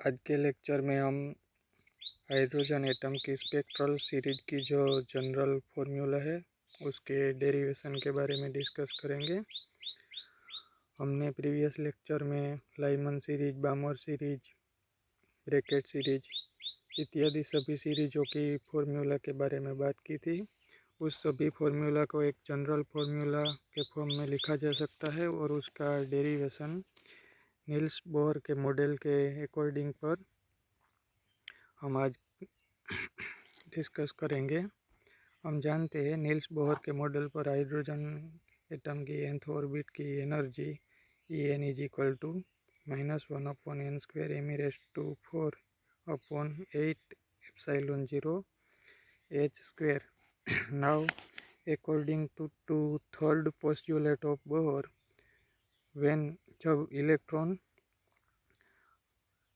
आज के लेक्चर में हम हाइड्रोजन एटम की स्पेक्ट्रल सीरीज की जो जनरल फॉर्मूला है उसके डेरिवेशन के बारे में डिस्कस करेंगे। हमने प्रीवियस लेक्चर में Lyman series, बामर series, Brackett series इत्यादि सभी सीरीजों की फॉर्मूला के बारे में बात की थी। उस सभी फॉर्मूला को एक जनरल फॉर्मूला के फॉर्म में लिखा जा सकता है और उसका डेरिवेशन नील्स बोहर के मॉडल के अकॉर्डिंग पर हम आज डिस्कस करेंगे। हम जानते हैं नील्स बोहर के मॉडल पर हाइड्रोजन एटम की nth ऑर्बिट की energy En is equal to -1/n² m^4/8 Now, according to third postulate of Bohr, जब इलेक्ट्रॉन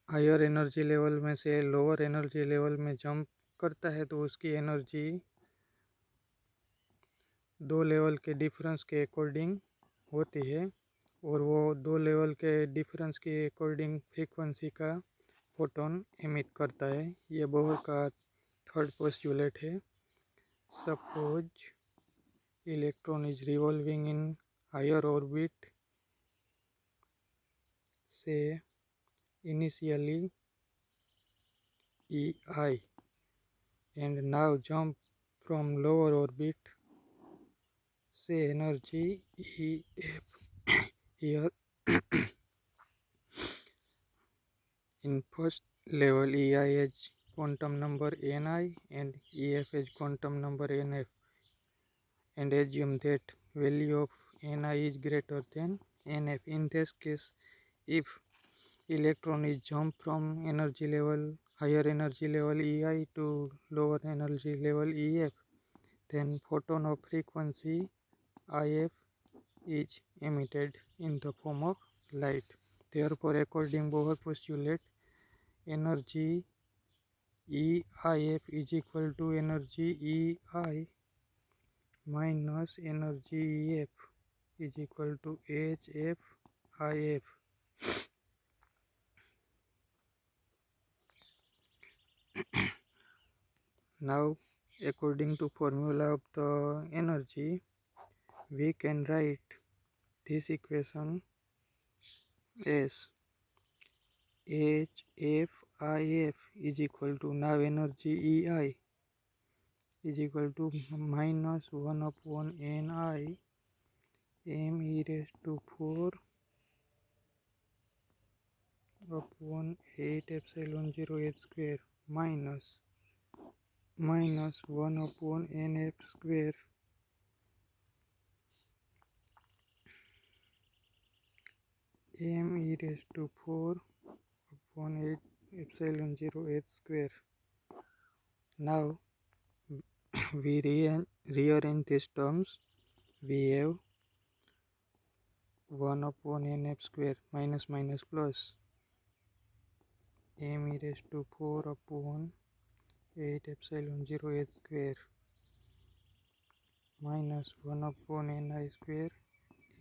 हायर एनर्जी लेवल में से लोअर एनर्जी लेवल में जंप करता है तो उसकी एनर्जी दो लेवल के डिफरेंस के अकॉर्डिंग होती है और वो दो लेवल के डिफरेंस के अकॉर्डिंग फ्रीक्वेंसी का फोटोन एमिट करता है। ये बोहर का थर्ड पोस्टुलेट है। Suppose electron is revolving in higher orbit से initially EI and now jump from lower orbit say energy EF. Here in first level EI has quantum number Ni and EF has quantum number Nf, and assume that value of Ni is greater than Nf. In this case, if electron is jump from higher energy level EI to lower energy level EF, then photon of frequency IF is emitted in the form of light. Therefore, according to Bohr postulate, energy EIF is equal to energy EI minus energy EF is equal to HFIF. Now, according to formula of the energy, we can write this equation as HFIF is equal to, now energy EI is equal to -1/Ni me⁴/8ε0h² minus -1/nf² me⁴/8ε0h². Now we rearrange these terms. We have 1/nf² minus minus plus me⁴/8ε0h² minus 1/ni²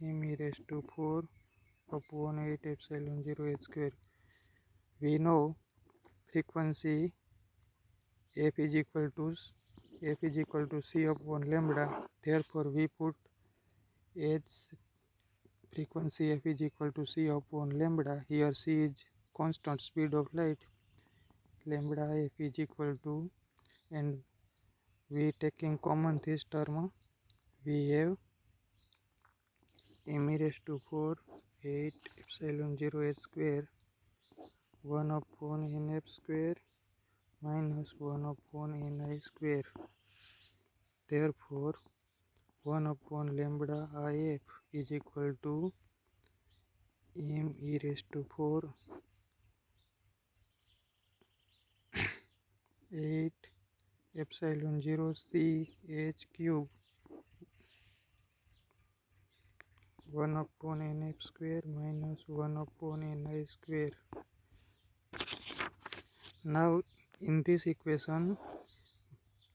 me⁴/8ε0h². We know frequency f is equal to c/λ. Therefore, we put as frequency f is equal to c/λ. Here c is constant speed of light. Lambda f is equal to, and we taking common this term, we have me⁴/8ε0h² 1/nf² minus 1/ni². Therefore, 1/λ if is equal to me⁴/8ε0ch³ 1/nf² minus 1/ni². Now, in this equation,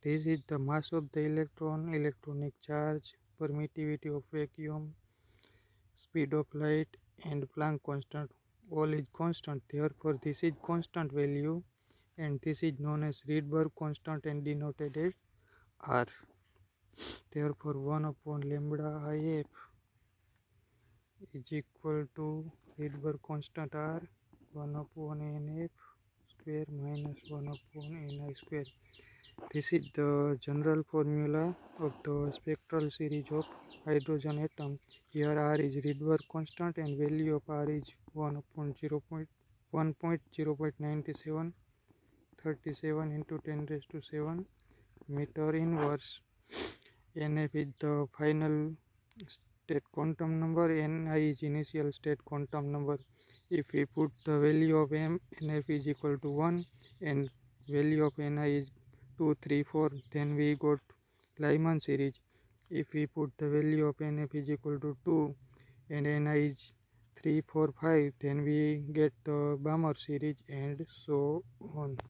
this is the mass of the electron, electronic charge, permittivity of vacuum, speed of light, and Planck constant. all is constant, therefore this is constant value and this is known as Rydberg constant and denoted as R. Therefore 1 upon lambda IF is equal to Rydberg constant R 1 upon NF square minus 1 upon Ni square. This is the general formula of the spectral series of hydrogen atom. Here R is Rydberg constant and value of R is 1 upon 1.0.9737 into 10 raised to 7 meter inverse. NF is the final state quantum number, Ni is initial state quantum number. If we put the value of NF is equal to 1 and value of Ni is 2, 3, 4, then we got Lyman series. If we put the value of NF is equal to 2 and Ni is 3, 4, 5, then we get the Balmer series and so on.